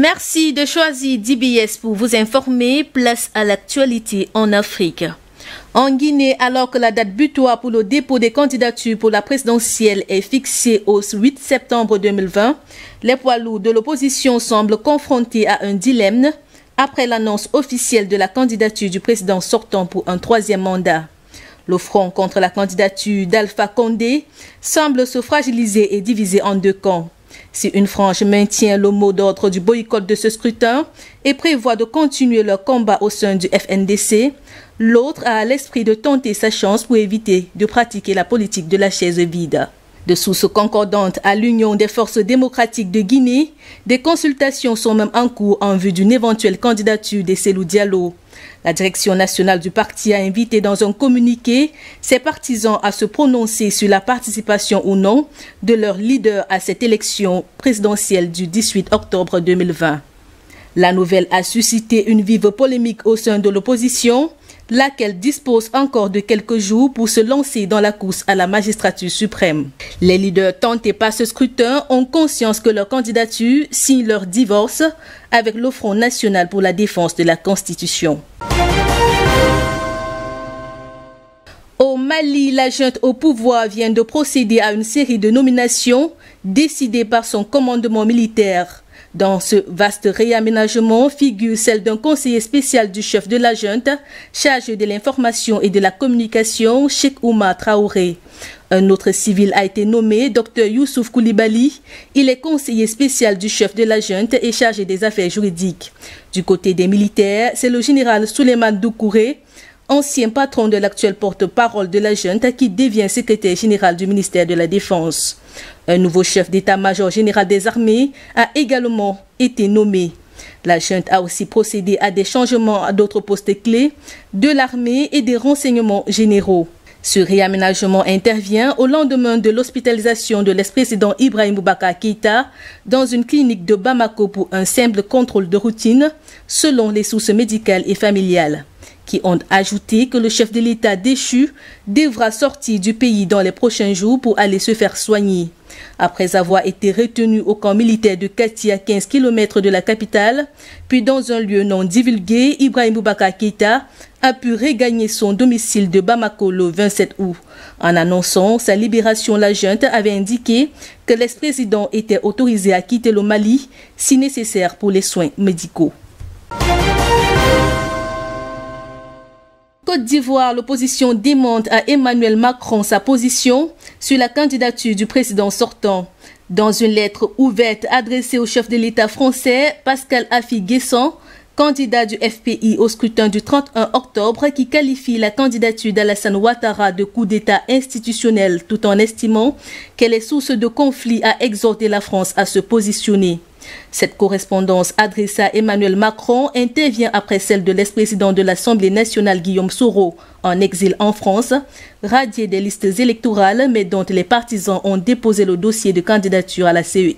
Merci de choisir DBS pour vous informer. Place à l'actualité en Afrique. En Guinée, alors que la date butoir pour le dépôt des candidatures pour la présidentielle est fixée au 8 septembre 2020, les poids lourds de l'opposition semblent confrontés à un dilemme après l'annonce officielle de la candidature du président sortant pour un troisième mandat. Le front contre la candidature d'Alpha Condé semble se fragiliser et diviser en deux camps. Si une frange maintient le mot d'ordre du boycott de ce scrutin et prévoit de continuer leur combat au sein du FNDC, l'autre a à l'esprit de tenter sa chance pour éviter de pratiquer la politique de la chaise vide. De sources concordantes à l'Union des forces démocratiques de Guinée, des consultations sont même en cours en vue d'une éventuelle candidature de Cellou Diallo. La direction nationale du parti a invité dans un communiqué ses partisans à se prononcer sur la participation ou non de leur leader à cette élection présidentielle du 18 octobre 2020. La nouvelle a suscité une vive polémique au sein de l'opposition, laquelle dispose encore de quelques jours pour se lancer dans la course à la magistrature suprême. Les leaders tentés par ce scrutin ont conscience que leur candidature signe leur divorce avec le Front national pour la défense de la Constitution. Au Mali, la junte au pouvoir vient de procéder à une série de nominations décidées par son commandement militaire. Dans ce vaste réaménagement figure celle d'un conseiller spécial du chef de la junte, chargé de l'information et de la communication, Cheikh Oumar Traoré. Un autre civil a été nommé, Dr Youssouf Koulibaly. Il est conseiller spécial du chef de la junte et chargé des affaires juridiques. Du côté des militaires, c'est le général Souleymane Doucouré, ancien patron de l'actuel porte-parole de la junte, qui devient secrétaire général du ministère de la Défense. Un nouveau chef d'état-major général des armées a également été nommé. La junte a aussi procédé à des changements à d'autres postes clés de l'armée et des renseignements généraux. Ce réaménagement intervient au lendemain de l'hospitalisation de l'ex-président Ibrahim Boubacar Keïta dans une clinique de Bamako pour un simple contrôle de routine, selon les sources médicales et familiales, qui ont ajouté que le chef de l'État déchu devra sortir du pays dans les prochains jours pour aller se faire soigner. Après avoir été retenu au camp militaire de Kati à 15 km de la capitale, puis dans un lieu non divulgué, Ibrahim Boubacar Keïta a pu regagner son domicile de Bamako le 27 août. En annonçant sa libération, la junte avait indiqué que l'ex-président était autorisé à quitter le Mali si nécessaire pour les soins médicaux. Côte d'Ivoire, l'opposition demande à Emmanuel Macron sa position sur la candidature du président sortant. Dans une lettre ouverte adressée au chef de l'État français, Pascal Affi-Guesson, candidat du FPI au scrutin du 31 octobre, qui qualifie la candidature d'Alassane Ouattara de coup d'État institutionnel tout en estimant qu'elle est source de conflit, a exhorté la France à se positionner. Cette correspondance adressée à Emmanuel Macron intervient après celle de l'ex-président de l'Assemblée nationale Guillaume Soro, en exil en France, radié des listes électorales mais dont les partisans ont déposé le dossier de candidature à la CEI.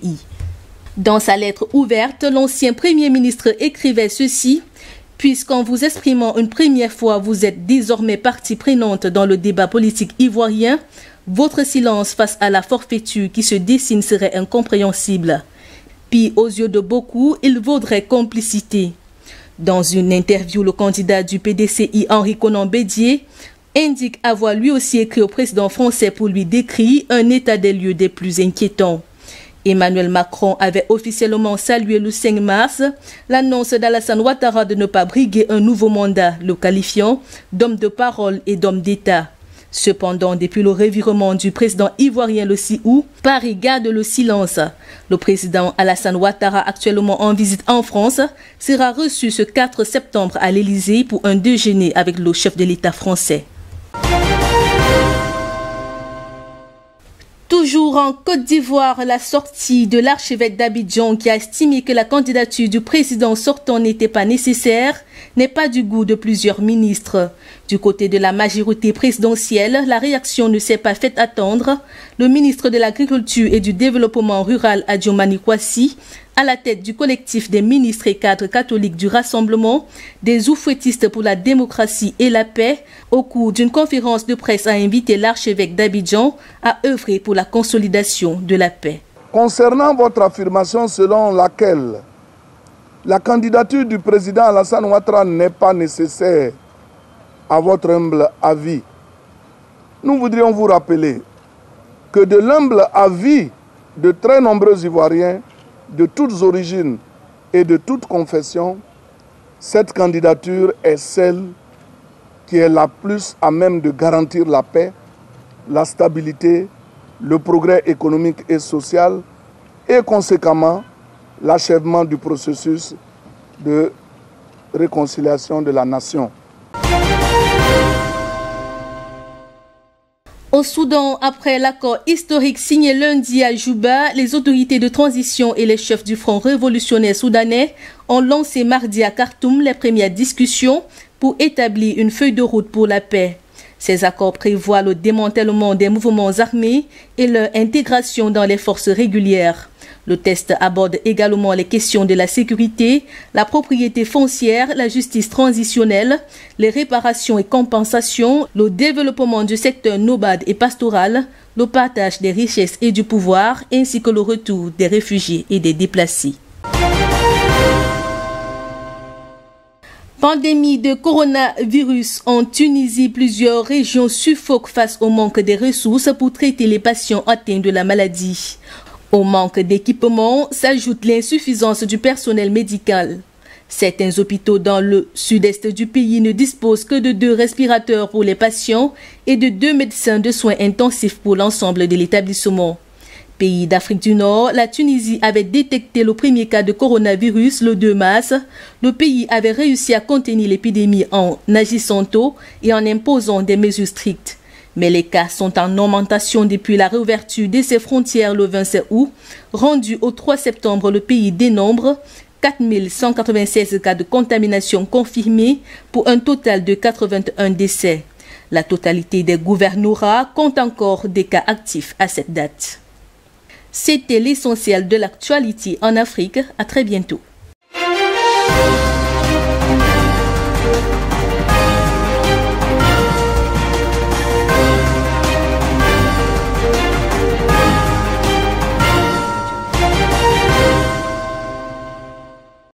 Dans sa lettre ouverte, l'ancien Premier ministre écrivait ceci: « Puisqu'en vous exprimant une première fois, vous êtes désormais partie prenante dans le débat politique ivoirien, votre silence face à la forfaiture qui se dessine serait incompréhensible. Puis, aux yeux de beaucoup, il vaudrait complicité. » Dans une interview, le candidat du PDCI, Henri Konan Bédié, indique avoir lui aussi écrit au président français pour lui décrire un état des lieux des plus inquiétants. Emmanuel Macron avait officiellement salué le 5 mars l'annonce d'Alassane Ouattara de ne pas briguer un nouveau mandat, le qualifiant d'homme de parole et d'homme d'État. Cependant, depuis le revirement du président ivoirien le 6 août, Paris garde le silence. Le président Alassane Ouattara, actuellement en visite en France, sera reçu ce 4 septembre à l'Élysée pour un déjeuner avec le chef de l'État français. Toujours en Côte d'Ivoire, la sortie de l'archevêque d'Abidjan, qui a estimé que la candidature du président sortant n'était pas nécessaire, n'est pas du goût de plusieurs ministres. Du côté de la majorité présidentielle, la réaction ne s'est pas fait attendre. Le ministre de l'Agriculture et du Développement rural, Adjomani Kwasi, à la tête du collectif des ministres et cadres catholiques du Rassemblement des oufouettistes pour la démocratie et la paix, au cours d'une conférence de presse, a invité l'archevêque d'Abidjan à œuvrer pour la consolidation de la paix. Concernant votre affirmation selon laquelle La candidature du président Alassane Ouattara n'est pas nécessaire, à votre humble avis. Nous voudrions vous rappeler que de l'humble avis de très nombreux Ivoiriens, de toutes origines et de toutes confessions, cette candidature est celle qui est la plus à même de garantir la paix, la stabilité, le progrès économique et social et conséquemment l'achèvement du processus de réconciliation de la nation. Au Soudan, après l'accord historique signé lundi à Juba, les autorités de transition et les chefs du Front révolutionnaire soudanais ont lancé mardi à Khartoum les premières discussions pour établir une feuille de route pour la paix. Ces accords prévoient le démantèlement des mouvements armés et leur intégration dans les forces régulières. Le texte aborde également les questions de la sécurité, la propriété foncière, la justice transitionnelle, les réparations et compensations, le développement du secteur nomade et pastoral, le partage des richesses et du pouvoir, ainsi que le retour des réfugiés et des déplacés. Pandémie de coronavirus en Tunisie, plusieurs régions suffoquent face au manque des ressources pour traiter les patients atteints de la maladie. Au manque d'équipements s'ajoute l'insuffisance du personnel médical. Certains hôpitaux dans le sud-est du pays ne disposent que de 2 respirateurs pour les patients et de 2 médecins de soins intensifs pour l'ensemble de l'établissement. Pays d'Afrique du Nord, la Tunisie avait détecté le premier cas de coronavirus le 2 mars. Le pays avait réussi à contenir l'épidémie en agissant tôt et en imposant des mesures strictes. Mais les cas sont en augmentation depuis la réouverture de ses frontières le 27 août. Rendu au 3 septembre, le pays dénombre 4196 cas de contamination confirmés pour un total de 81 décès. La totalité des gouvernorats compte encore des cas actifs à cette date. C'était l'essentiel de l'actualité en Afrique. À très bientôt.